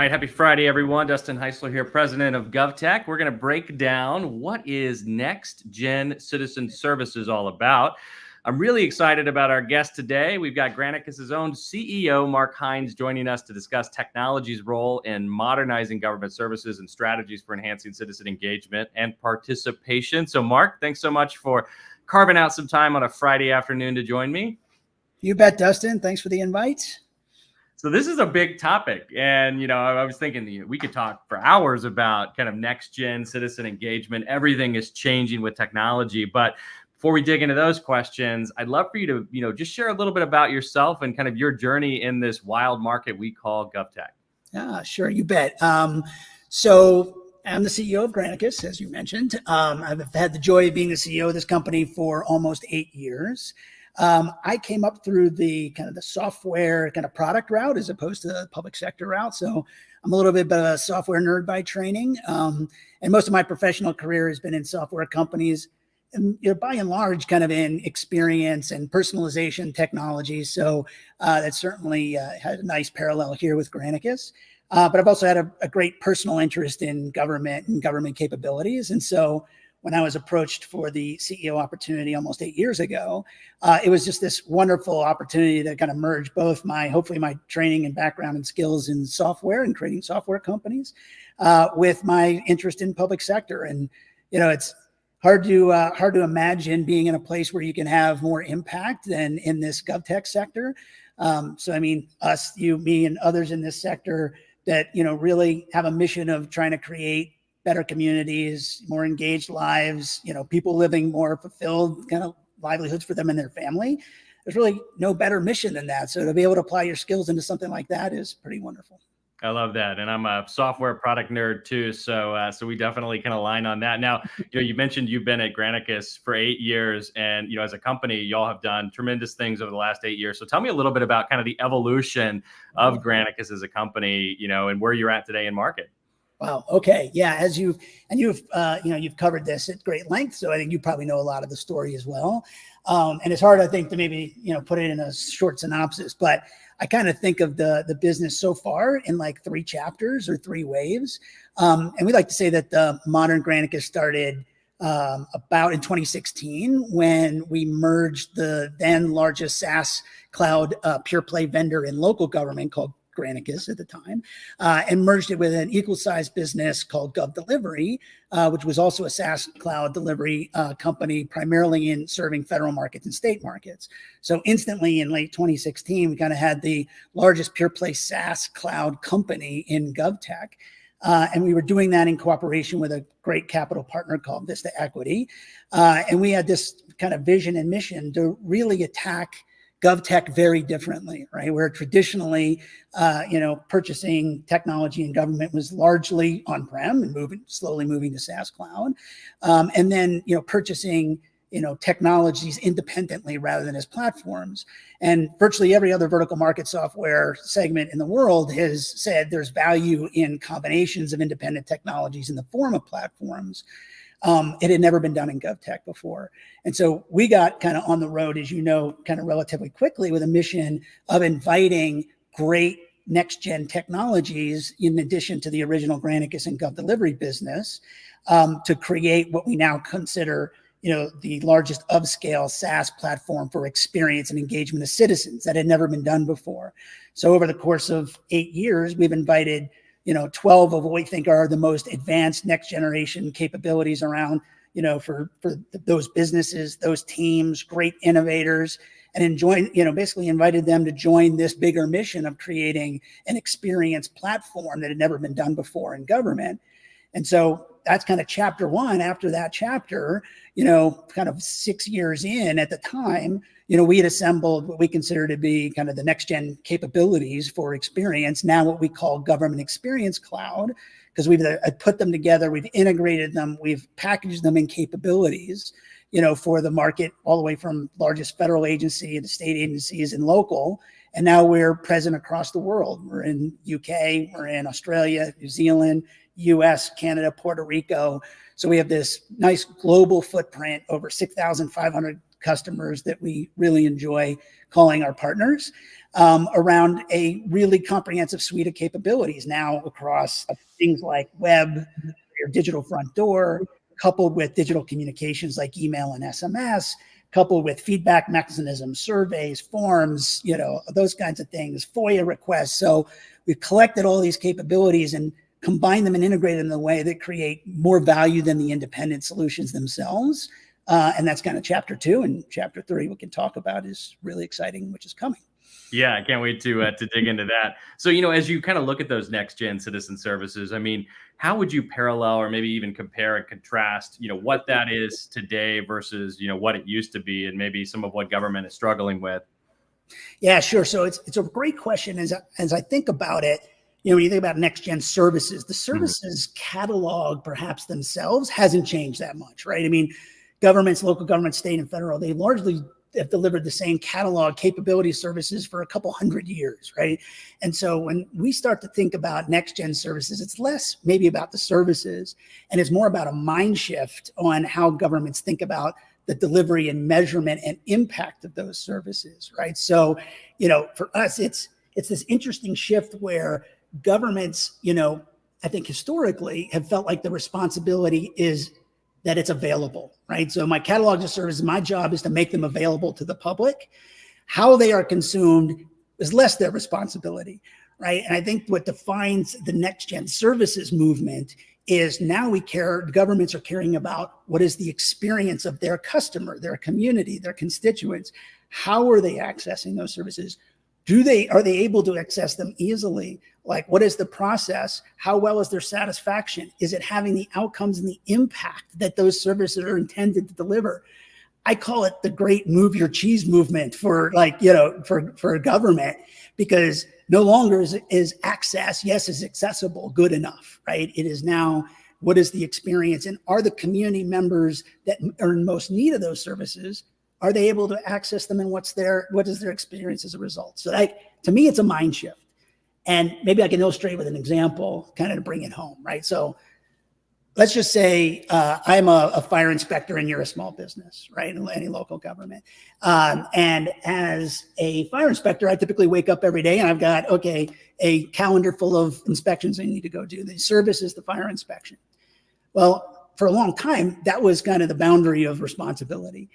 right, happy Friday, everyone. Dustin Heisler here, president of GovTech. We're going to break down what is Next Gen Citizen Services all about. I'm really excited about our guest today. We've got Granicus' own CEO, Mark Hynes, joining us to discuss technology's role in modernizing government services and strategies for enhancing citizen engagement and participation. So, Mark, thanks so much for carving out some time on a Friday afternoon to join me. You bet, Dustin. Thanks for the invite. So this is a big topic. And, I was thinking we could talk for hours about kind of next gen citizen engagement. Everything is changing with technology. But before we dig into those questions, I'd love for you to, just share a little bit about yourself and kind of your journey in this wild market we call GovTech. Yeah, sure. You bet. So I'm the CEO of Granicus, as you mentioned. I've had the joy of being the CEO of this company for almost 8 years. I came up through the kind of the software kind of product route as opposed to the public sector route. So I'm a little bit of a software nerd by training. And most of my professional career has been in software companies, and by and large kind of in experience and personalization technology. So that certainly had a nice parallel here with Granicus. But I've also had a great personal interest in government and government capabilities. And so when I was approached for the CEO opportunity almost 8 years ago, it was just this wonderful opportunity to kind of merge both hopefully my training and background and skills in software and creating software companies with my interest in public sector. And, it's hard to imagine being in a place where you can have more impact than in this GovTech sector. So, I mean, us, you, me, and others in this sector that, really have a mission of trying to create better communities, more engaged lives, people living more fulfilled kind of livelihoods for them and their family. There's really no better mission than that. So to be able to apply your skills into something like that is pretty wonderful. I love that. And I'm a software product nerd too. So we definitely can align on that. Now, you mentioned you've been at Granicus for 8 years, and, as a company, y'all have done tremendous things over the last 8 years. So tell me a little bit about kind of the evolution of Granicus as a company, and where you're at today in market. Wow. Okay. Yeah. You've covered this at great length. So I think you probably know a lot of the story as well. And it's hard, I think, to maybe, put it in a short synopsis, but I kind of think of the business so far in like 3 chapters or 3 waves. And we like to say that the modern Granicus started about in 2016 when we merged the then largest SaaS cloud pure play vendor in local government called Granicus at the time, and merged it with an equal-sized business called GovDelivery, which was also a SaaS cloud delivery company, primarily in serving federal markets and state markets. So instantly in late 2016, we kind of had the largest pure-play SaaS cloud company in GovTech. And we were doing that in cooperation with a great capital partner called Vista Equity. And we had this kind of vision and mission to really attack GovTech very differently, right? Where traditionally, purchasing technology in government was largely on-prem and slowly moving to SaaS cloud. And then, purchasing, technologies independently rather than as platforms. And virtually every other vertical market software segment in the world has said there's value in combinations of independent technologies in the form of platforms. It had never been done in GovTech before. And so we got kind of on the road, as kind of relatively quickly with a mission of inviting great next-gen technologies in addition to the original Granicus and GovDelivery business to create what we now consider, the largest upscale SaaS platform for experience and engagement of citizens that had never been done before. So over the course of 8 years, we've invited 12 of what we think are the most advanced next generation capabilities around, for those businesses, those teams, great innovators, and basically invited them to join this bigger mission of creating an experience platform that had never been done before in government. And so that's kind of chapter 1. After that chapter, kind of 6 years in at the time, we had assembled what we consider to be kind of the next gen capabilities for experience, now what we call Government Experience Cloud, because we've put them together, we've integrated them, we've packaged them in capabilities, for the market, all the way from largest federal agency to state agencies and local. And now we're present across the world. We're in UK, we're in Australia, New Zealand, US, Canada, Puerto Rico. So we have this nice global footprint, over 6,500 customers that we really enjoy calling our partners, around a really comprehensive suite of capabilities now across things like web, your digital front door, coupled with digital communications like email and SMS, coupled with feedback mechanisms, surveys, forms, those kinds of things, FOIA requests. So we've collected all these capabilities and combine them and integrate them in a way that create more value than the independent solutions themselves. And that's kind of chapter 2. And chapter 3 we can talk about is really exciting, which is coming. Yeah, I can't wait to dig into that. So, as you kind of look at those next gen citizen services, I mean, how would you parallel or maybe even compare and contrast, what that is today versus, what it used to be and maybe some of what government is struggling with? Yeah, sure. So it's a great question. As I think about it, when you think about next gen services, the services catalog perhaps themselves hasn't changed that much, right? I mean, governments, local governments, state and federal, they largely have delivered the same catalog capability services for a couple hundred years, right? And so when we start to think about next gen services, it's less maybe about the services and it's more about a mind shift on how governments think about the delivery and measurement and impact of those services, right? So, for us, it's this interesting shift where governments, I think historically have felt like the responsibility is that it's available, right? So my catalogs of services, my job is to make them available to the public. How they are consumed is less their responsibility, right? And I think what defines the next gen services movement is now governments are caring about what is the experience of their customer, their community, their constituents. How are they accessing those services? Are they able to access them easily? Like, what is the process? How well is their satisfaction? Is it having the outcomes and the impact that those services are intended to deliver? I call it the great move your cheese movement for a government, because no longer is access, yes, is accessible, good enough, right? It is now, what is the experience? And are the community members that are in most need of those services, are they able to access them, and what is their experience as a result? So to me, it's a mind shift. And maybe I can illustrate with an example kind of to bring it home, right? So let's just say I'm a fire inspector and you're a small business, right? In any local government. And as a fire inspector, I typically wake up every day and I've got, a calendar full of inspections I need to go do. The service is the fire inspection. Well, for a long time, that was kind of the boundary of responsibility.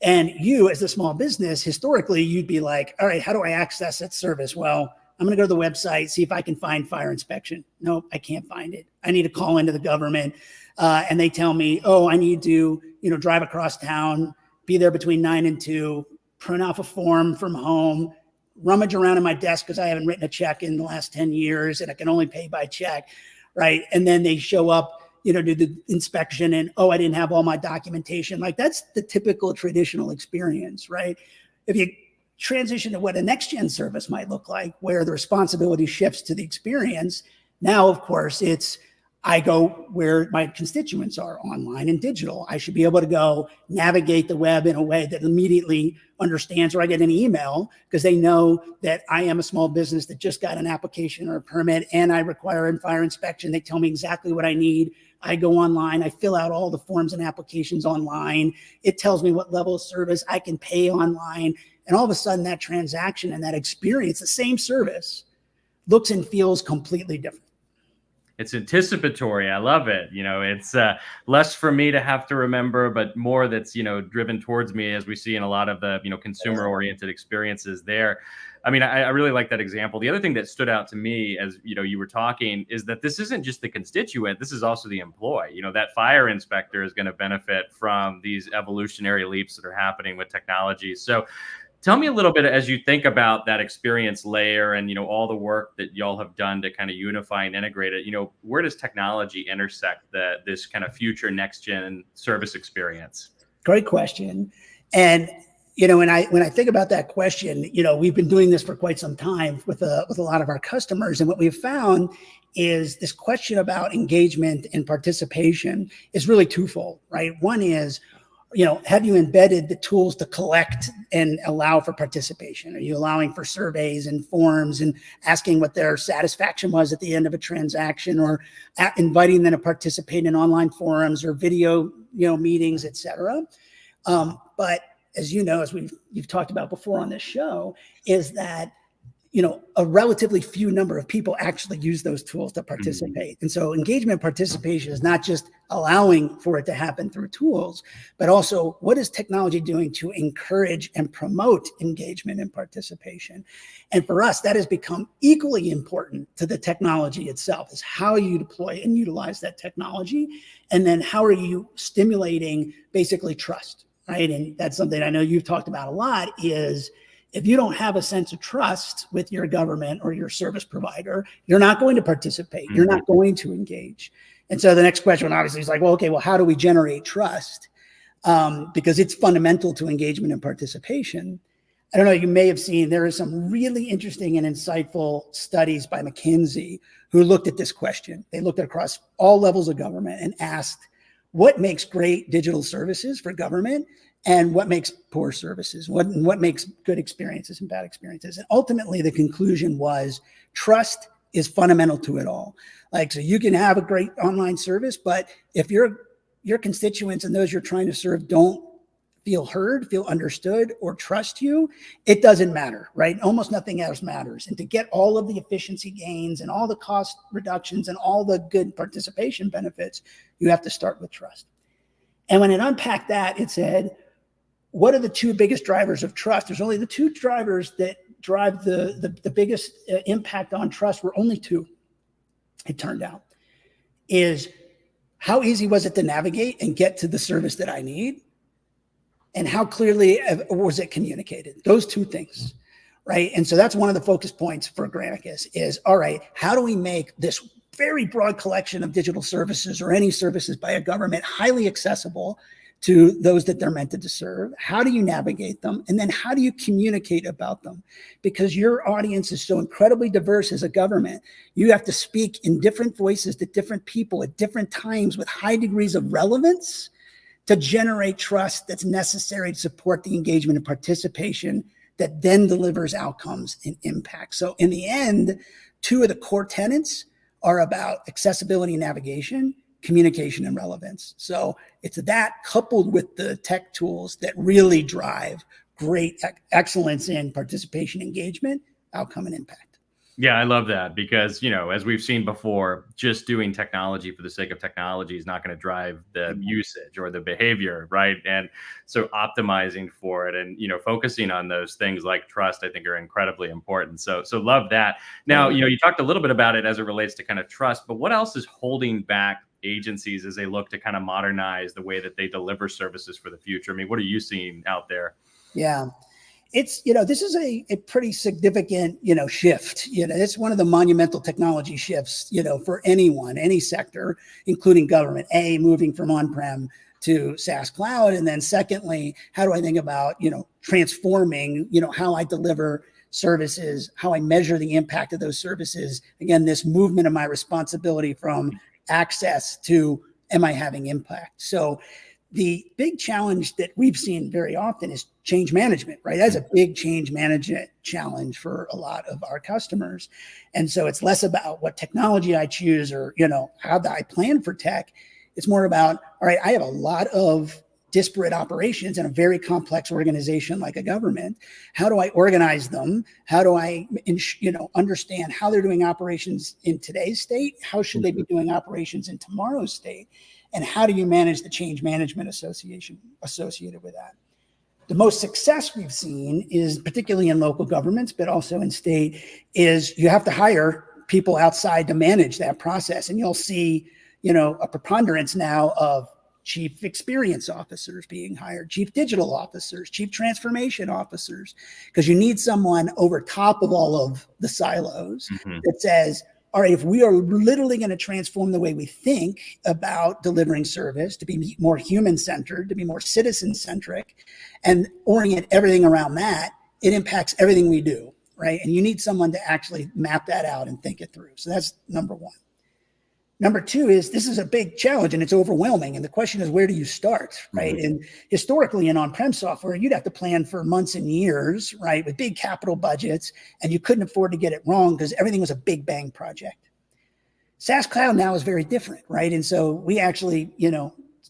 And you, as a small business, historically, you'd be like, all right, how do I access that service? Well, I'm going to go to the website, see if I can find fire inspection. Nope, I can't find it. I need to call into the government. And they tell me, I need to, drive across town, be there between 9 and 2, print off a form from home, rummage around in my desk because I haven't written a check in the last 10 years and I can only pay by check, right? And then they show up, do the inspection and, I didn't have all my documentation. Like, that's the typical traditional experience, right? If you transition to what a next gen service might look like, where the responsibility shifts to the experience, now, of course, it's I go where my constituents are, online and digital. I should be able to go navigate the web in a way that immediately understands, or I get an email because they know that I am a small business that just got an application or a permit and I require a fire inspection. They tell me exactly what I need. I go online, I fill out all the forms and applications online. It tells me what level of service I can pay online. And all of a sudden that transaction and that experience, the same service, looks and feels completely different. It's anticipatory. I love it. It's less for me to have to remember, but more that's, driven towards me, as we see in a lot of the, consumer oriented experiences there. I mean, I really like that example. The other thing that stood out to me as, you were talking is that this isn't just the constituent. This is also the employee. That fire inspector is going to benefit from these evolutionary leaps that are happening with technology. So tell me a little bit, as you think about that experience layer and, all the work that y'all have done to kind of unify and integrate it, where does technology intersect this kind of future next gen service experience? Great question. And, when I think about that question, we've been doing this for quite some time with a lot of our customers. And what we've found is this question about engagement and participation is really twofold, right? One is, have you embedded the tools to collect and allow for participation? Are you allowing for surveys and forms and asking what their satisfaction was at the end of a transaction, or inviting them to participate in online forums or video, meetings, et cetera? But as you know, as you've talked about before on this show, is that a relatively few number of people actually use those tools to participate. And so engagement participation is not just allowing for it to happen through tools, but also what is technology doing to encourage and promote engagement and participation? And for us, that has become equally important to the technology itself, is how you deploy and utilize that technology. And then how are you stimulating basically trust, right? And that's something I know you've talked about a lot, is if you don't have a sense of trust with your government or your service provider, you're not going to participate. You're not going to engage. And so the next question obviously is like, well, okay, well, how do we generate trust? Because it's fundamental to engagement and participation. I don't know, you may have seen, there are some really interesting and insightful studies by McKinsey who looked at this question. They looked across all levels of government and asked, what makes great digital services for government? And what makes poor services, what makes good experiences and bad experiences. And ultimately the conclusion was trust is fundamental to it all. Like, so you can have a great online service, but if your constituents and those you're trying to serve don't feel heard, feel understood, or trust you, it doesn't matter, right? Almost nothing else matters. And to get all of the efficiency gains and all the cost reductions and all the good participation benefits, you have to start with trust. And when it unpacked that, it said, what are the two biggest drivers of trust? There's only the two drivers that drive the biggest impact on trust. Were only two, it turned out, is how easy was it to navigate and get to the service that I need? And how clearly was it communicated? Those two things, right? And so that's one of the focus points for Granicus is, all right, how do we make this very broad collection of digital services or any services by a government highly accessible to those that they're meant to serve? How do you navigate them? And then how do you communicate about them? Because your audience is so incredibly diverse as a government. You have to speak in different voices to different people at different times with high degrees of relevance to generate trust that's necessary to support the engagement and participation that then delivers outcomes and impact. So in the end, two of the core tenets are about accessibility and navigation, communication and relevance. So it's that coupled with the tech tools that really drive great excellence in participation, engagement, outcome, and impact. Yeah, I love that because, as we've seen before, just doing technology for the sake of technology is not going to drive the usage or the behavior, right? And so optimizing for it and, focusing on those things like trust, I think are incredibly important. So love that. Now, you talked a little bit about it as it relates to kind of trust, but what else is holding back agencies as they look to kind of modernize the way that they deliver services for the future? I mean, what are you seeing out there? Yeah. It's, this is a pretty significant, shift. It's one of the monumental technology shifts, for anyone, any sector, including government, moving from on-prem to SaaS cloud. And then secondly, how do I think about, transforming, how I deliver services, how I measure the impact of those services. Again, this movement of my responsibility from access to, am I having impact? So the big challenge that we've seen very often is change management, right? That's a big change management challenge for a lot of our customers. And so it's less about what technology I choose or, how I plan for tech. It's more about, all right, I have a lot of disparate operations in a very complex organization like a government. How do I organize them? How do I, understand how they're doing operations in today's state? How should they be doing operations in tomorrow's state? And how do you manage the change management associated with that? The most success we've seen is particularly in local governments, but also in state, is you have to hire people outside to manage that process. And you'll see, a preponderance now of chief experience officers being hired, chief digital officers, chief transformation officers, because you need someone over top of all of the silos that says, all right, if we are literally going to transform the way we think about delivering service to be more human-centered, to be more citizen-centric, and orient everything around that, it impacts everything we do, right? And you need someone to actually map that out and think it through. So that's number one. Number two is this is a big challenge and it's overwhelming. And the question is, where do you start, right? And historically in on-prem software, you'd have to plan for months and years, right? With big capital budgets, and you couldn't afford to get it wrong because everything was a big bang project. SaaS cloud now is very different, right? And so we actually,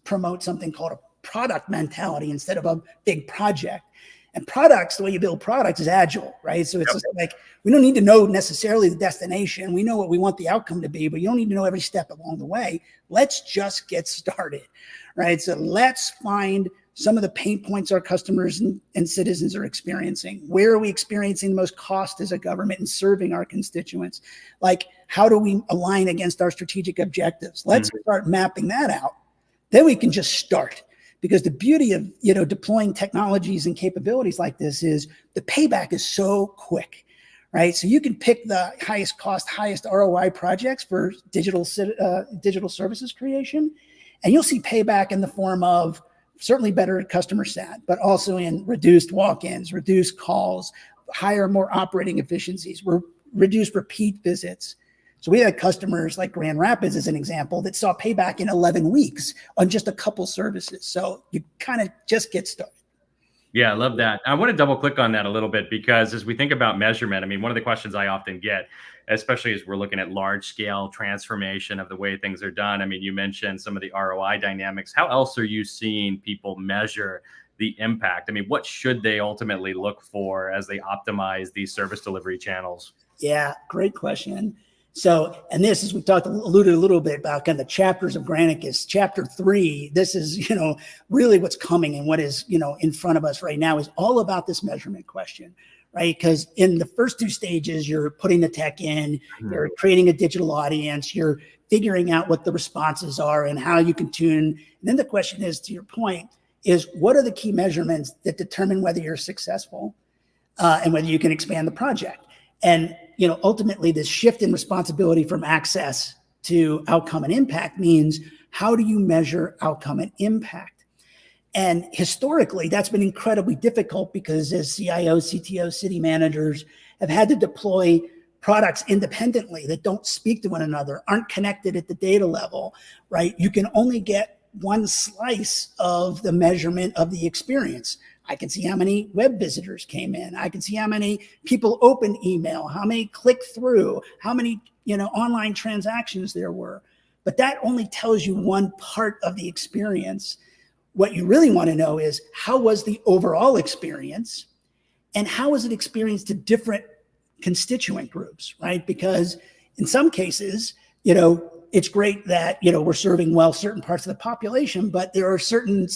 promote something called a product mentality instead of a big project. And products, the way you build products is agile, right? So it's just like, we don't need to know necessarily the destination. We know what we want the outcome to be, but you don't need to know every step along the way. Let's just get started, right? So let's find some of the pain points our customers and citizens are experiencing. Where are we experiencing the most cost as a government in serving our constituents? Like, how do we align against our strategic objectives? Let's start mapping that out. Then we can just start. Because the beauty of, deploying technologies and capabilities like this is the payback is so quick, right? So you can pick the highest cost, highest ROI projects for digital services creation, and you'll see payback in the form of certainly better customer sat, but also in reduced walk-ins, reduced calls, higher, more operating efficiencies, reduced repeat visits. So we had customers like Grand Rapids as an example that saw payback in 11 weeks on just a couple services. So you kind of just get started. Yeah, I love that. I want to double click on that a little bit, because as we think about measurement, I mean, one of the questions I often get, especially as we're looking at large scale transformation of the way things are done. I mean, you mentioned some of the ROI dynamics. How else are you seeing people measure the impact? I mean, what should they ultimately look for as they optimize these service delivery channels? Yeah, great question. So, and this is, we alluded a little bit about kind of the chapters of Granicus. Chapter 3, this is, really what's coming, and what is, in front of us right now is all about this measurement question, right? Because in the first 2 stages, you're putting the tech in, you're creating a digital audience, you're figuring out what the responses are and how you can tune. And then the question is, to your point, is what are the key measurements that determine whether you're successful and whether you can expand the project? And, ultimately this shift in responsibility from access to outcome and impact means, how do you measure outcome and impact? And historically, that's been incredibly difficult, because as CIOs, CTOs, city managers have had to deploy products independently that don't speak to one another, aren't connected at the data level, right? You can only get one slice of the measurement of the experience. I can see how many web visitors came in. I can see how many people opened email, how many clicked through, how many, online transactions there were. But that only tells you one part of the experience. What you really want to know is, how was the overall experience, and how was it experienced to different constituent groups, right? Because in some cases, it's great that, we're serving well certain parts of the population, but there are certain,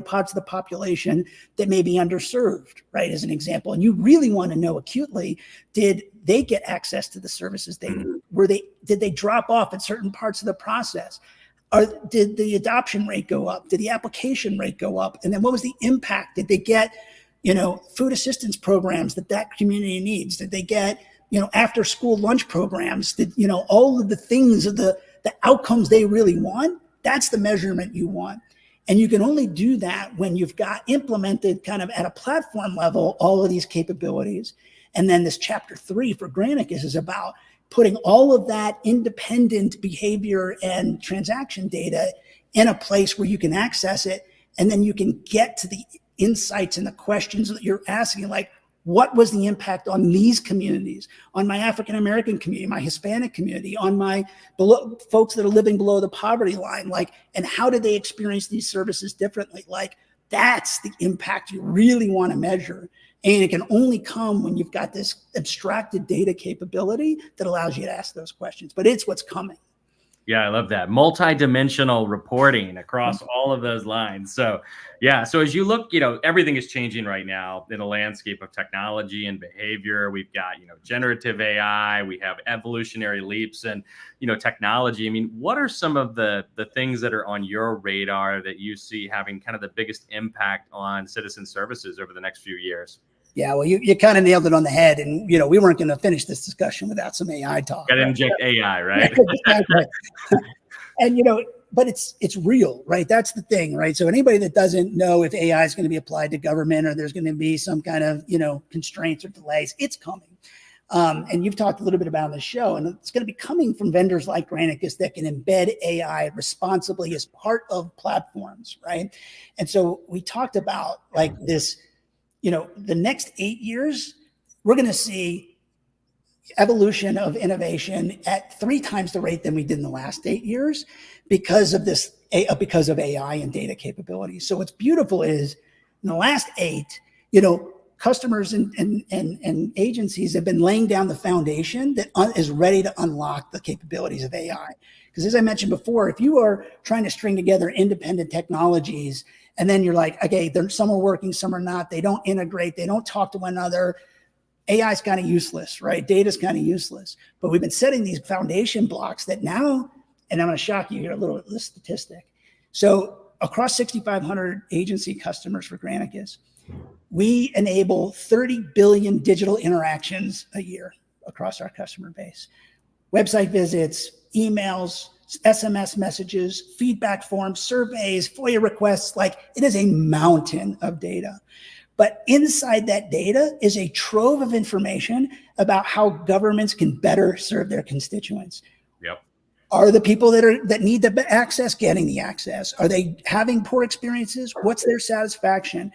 parts of the population that may be underserved, right? As an example. And you really want to know acutely, did they get access to the services they need? Did they drop off at certain parts of the process? Did the adoption rate go up? Did the application rate go up? And then what was the impact? Did they get, food assistance programs that community needs? Did they get, after school lunch programs? Did, all of the things of the outcomes they really want? That's the measurement you want. And you can only do that when you've got implemented kind of at a platform level all of these capabilities. And then this chapter 3 for Granicus is about putting all of that independent behavior and transaction data in a place where you can access it. And then you can get to the insights and the questions that you're asking, like, what was the impact on these communities, on my African-American community, my Hispanic community, on my folks that are living below the poverty line, like, and how did they experience these services differently? Like, that's the impact you really want to measure. And it can only come when you've got this abstracted data capability that allows you to ask those questions, but it's what's coming. Yeah, I love that. Multi-dimensional reporting across all of those lines. So yeah, so as you look, everything is changing right now in the landscape of technology and behavior. We've got, generative AI, we have evolutionary leaps and, technology. I mean, what are some of the things that are on your radar that you see having kind of the biggest impact on citizen services over the next few years? Yeah, well, you kind of nailed it on the head. And, we weren't going to finish this discussion without some AI talk. Got to inject AI, right? Exactly. And, but it's real, right? That's the thing, right? So anybody that doesn't know if AI is going to be applied to government, or there's going to be some kind of, constraints or delays, it's coming. And you've talked a little bit about the show, and it's going to be coming from vendors like Granicus that can embed AI responsibly as part of platforms, right? And so we talked about like this, the next 8 years, we're going to see, evolution of innovation at 3 times the rate than we did in the last 8 years because of because of AI and data capabilities. So what's beautiful is in the last 8, customers and agencies have been laying down the foundation that is ready to unlock the capabilities of AI. Because as I mentioned before, if you are trying to string together independent technologies and then you're like, okay, some are working, some are not, they don't integrate, they don't talk to one another, AI is kind of useless, right? Data is kind of useless. But we've been setting these foundation blocks that now, and I'm going to shock you here a little bit, this statistic. So across 6,500 agency customers for Granicus, we enable 30 billion digital interactions a year across our customer base. Website visits, emails, SMS messages, feedback forms, surveys, FOIA requests, like it is a mountain of data. But inside that data is a trove of information about how governments can better serve their constituents. Yep. Are the people that need the access getting the access? Are they having poor experiences? What's their satisfaction?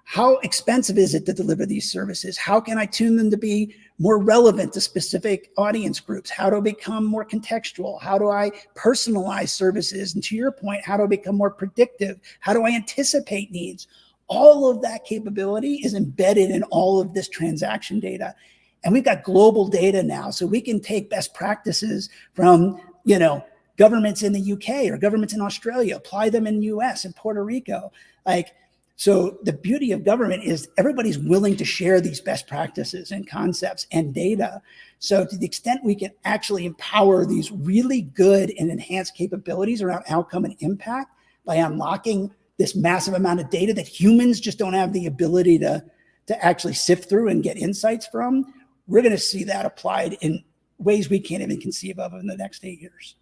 How expensive is it to deliver these services? How can I tune them to be more relevant to specific audience groups? How do I become more contextual? How do I personalize services? And to your point, how do I become more predictive? How do I anticipate needs? All of that capability is embedded in all of this transaction data. And we've got global data now, so we can take best practices from, governments in the UK or governments in Australia, apply them in the US and Puerto Rico. So the beauty of government is everybody's willing to share these best practices and concepts and data. So to the extent we can actually empower these really good and enhanced capabilities around outcome and impact by unlocking this massive amount of data that humans just don't have the ability to actually sift through and get insights from, we're going to see that applied in ways we can't even conceive of in the next 8 years.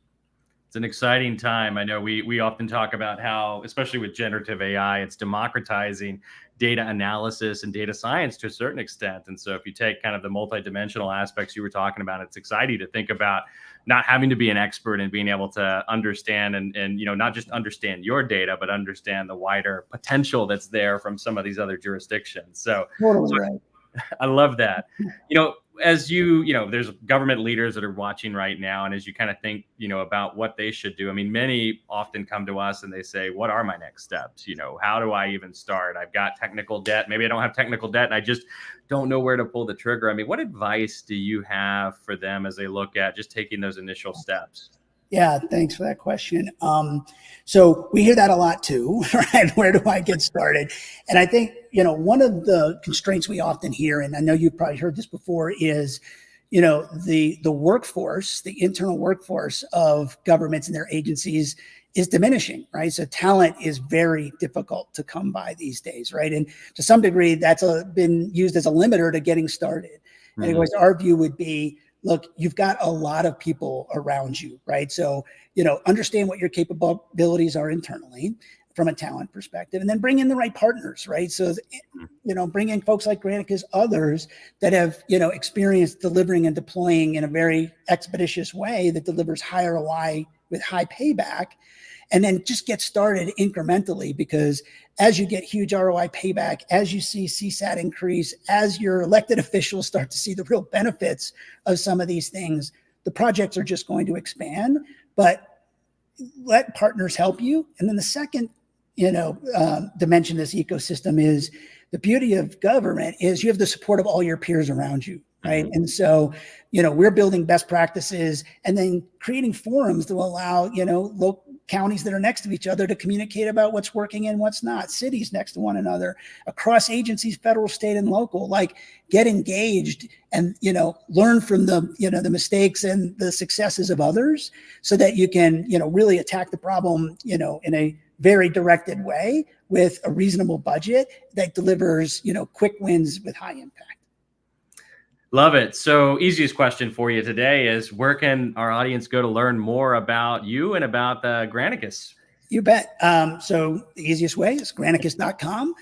It's an exciting time. I know we often talk about how, especially with generative AI, it's democratizing data analysis and data science to a certain extent. And so if you take kind of the multidimensional aspects you were talking about, it's exciting to think about not having to be an expert and being able to understand and not just understand your data, but understand the wider potential that's there from some of these other jurisdictions. So Totally right. I love that. As there's government leaders that are watching right now. And as you kind of think, about what they should do, I mean, many often come to us and they say, what are my next steps? How do I even start? I've got technical debt. Maybe I don't have technical debt and I just don't know where to pull the trigger. I mean, what advice do you have for them as they look at just taking those initial steps? Yeah, thanks for that question. So we hear that a lot too, right? Where do I get started? And I think, one of the constraints we often hear, and I know you've probably heard this before, is, the workforce, the internal workforce of governments and their agencies is diminishing, right? So talent is very difficult to come by these days, right? And to some degree, that's been used as a limiter to getting started. Mm-hmm. Anyways, our view would be, look, you've got a lot of people around you, right? So, understand what your capabilities are internally from a talent perspective, and then bring in the right partners, right? So, bring in folks like Granicus, others that have, experience delivering and deploying in a very expeditious way that delivers high ROI with high payback. And then just get started incrementally, because as you get huge ROI payback, as you see CSAT increase, as your elected officials start to see the real benefits of some of these things, the projects are just going to expand. But let partners help you. And then the second, dimension of this ecosystem is the beauty of government is you have the support of all your peers around you. Right. Mm-hmm. And so, we're building best practices and then creating forums to allow, local counties that are next to each other to communicate about what's working and what's not, cities next to one another, across agencies, federal, state, and local, like get engaged and, learn from the mistakes and the successes of others so that you can, really attack the problem, in a very directed way with a reasonable budget that delivers, quick wins with high impact. Love it. So easiest question for you today is, where can our audience go to learn more about you and about Granicus? You bet. So the easiest way is granicus.com.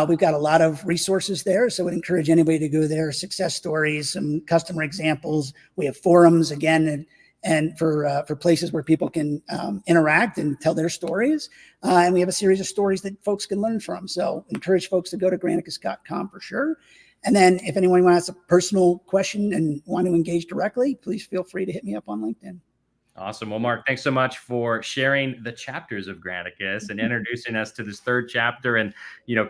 We've got a lot of resources there. So I would encourage anybody to go there, success stories, some customer examples. We have forums again, and for places where people can interact and tell their stories. And we have a series of stories that folks can learn from. So encourage folks to go to granicus.com for sure. And then if anyone wants a personal question and want to engage directly, please feel free to hit me up on LinkedIn. Awesome. Well, Mark, thanks so much for sharing the chapters of Granicus and introducing us to this third chapter. And,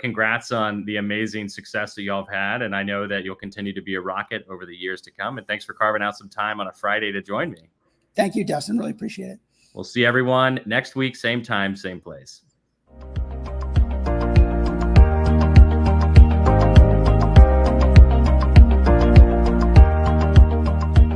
congrats on the amazing success that y'all have had. And I know that you'll continue to be a rocket over the years to come. And thanks for carving out some time on a Friday to join me. Thank you, Dustin. Really appreciate it. We'll see everyone next week, same time, same place.